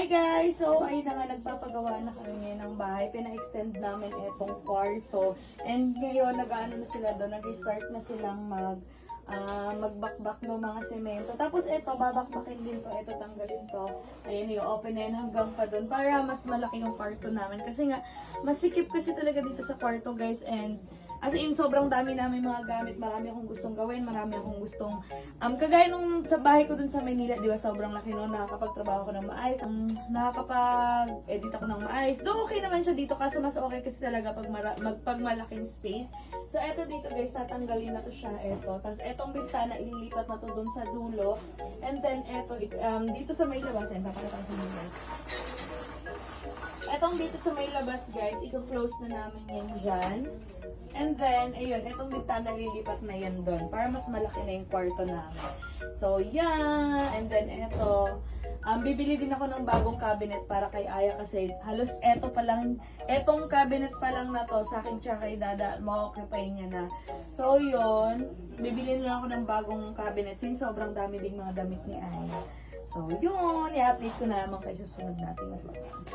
Hi guys! So, ayun na nga, nagpapagawa na kami ngayon ng bahay. Pina-extend namin itong kwarto. And ngayon, nag-ano na sila doon, nag-start na silang magbakbak ng mga semento. Tapos ito, babakbakin din to, ito tanggalin to. Ayun, i-open na yun hanggang pa doon para mas malaki yung kwarto namin. Kasi nga, masikip kasi talaga dito sa kwarto guys. And as in, sobrang dami namin mga gamit. Marami akong gustong gawin. Marami akong gustong... kagaya nung sa bahay ko dun sa Maynila, di ba, sobrang laki nun. Nakakapagtrabaho ko ng maayos. Nakakapag-edit ako ng maayos. Though okay naman siya dito. Kaso mas okay kasi talaga pag malaking space. So, eto dito guys, tatanggalin na to siya. Eto. Tapos, etong bintana, ililipat na to dun sa dulo. And then, eto, dito sa may labas. Papakita ko sa mga guys. Etong dito sa may labas guys, i-close na namin yan dyan. And then, ayun, etong bintana lilipat na yan doon para mas malaki na yung kwarto namin. So, yan. And then, eto. Bibili din ako ng bagong cabinet para kay Aya kasi halos etong cabinet pa lang na to sa akin siya kay Dada, ma-occupy niya na. So, yun. Bibili na ako ng bagong cabinet since sobrang dami ding mga damit ni Aya. So, yun. I-update ko na naman kayo sa susunod natin.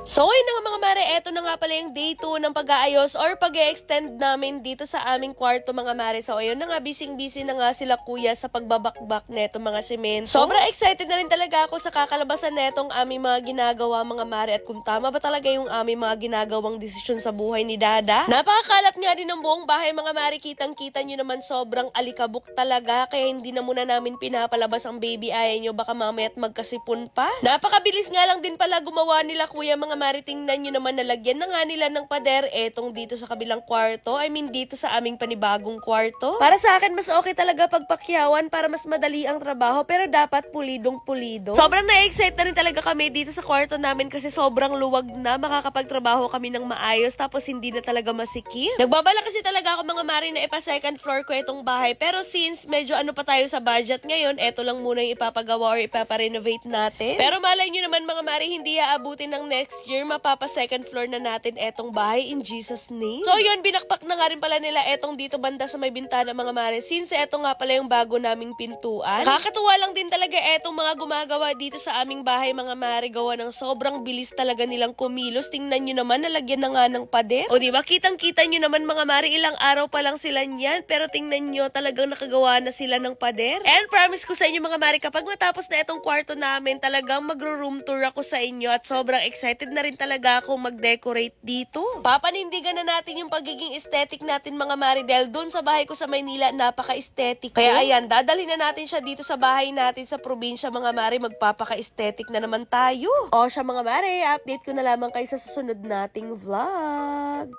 So, ayun na nga mga mare, eto na nga pala yung day 2 ng pag-aayos or pag-extend namin dito sa aming kwarto mga mare. So, ayun na nga, busy na nga sila kuya sa pagbabakbak neto mga semento. Sobrang excited na rin talaga ako sa kakalabasan netong aming mga ginagawa mga mare at kung tama ba talaga yung aming mga ginagawang desisyon sa buhay ni Dada. Napakakalat nga din ng buong bahay mga mare, kitang-kita nyo naman sobrang alikabok talaga kaya hindi na muna namin pinapalabas ang baby Aya nyo, baka mamaya at magkasipon pa. Napakabilis nga lang din pala gumawa nila kuya mga mare, tingnan nyo naman nalagyan na nga nila ng pader etong dito sa kabilang kwarto, dito sa aming panibagong kwarto. Para sa akin mas okay talaga pagpakyawan para mas madali ang trabaho pero dapat pulidong pulido. Sobrang na-excite na rin talaga kami dito sa kwarto namin kasi sobrang luwag na, makakapagtrabaho kami ng maayos tapos hindi na talaga masikip. Nagbabala kasi talaga ako mga mare na ipa second floor ko itong bahay pero since medyo ano pa tayo sa budget ngayon, eto lang muna yung ipapagawa or ipaparenovate natin. Pero malay nyo naman mga mare, hindi aabutin ng next year, mapapa second floor na natin etong bahay in Jesus name. So yun, binakpak na nga rin pala nila etong dito banda sa may bintana mga mare since eto nga pala yung bago naming pintuan. Kakatuwa lang din talaga etong mga gumagawa dito sa aming bahay mga mare, gawa ng sobrang bilis talaga nilang kumilos. Tingnan nyo naman, nalagyan na nga ng pader. O diba, kitang-kita nyo naman mga mare, ilang araw pa lang sila niyan pero tingnan nyo, talagang nakagawa na sila ng pader. And promise ko sa inyo mga mare, kapag matapos na etong kwarto namin, talagang magro-room tour ako sa inyo at sobrang excited na rin talaga ako mag-decorate dito. Papanindigan na natin yung pagiging aesthetic natin mga mare dahil dun sa bahay ko sa Maynila, napaka-aesthetic. Kaya ayan, dadalhin na natin siya dito sa bahay natin sa probinsya mga mare, magpapaka-aesthetic na naman tayo. O siya mga mare, update ko na lamang kayo sa susunod nating vlog.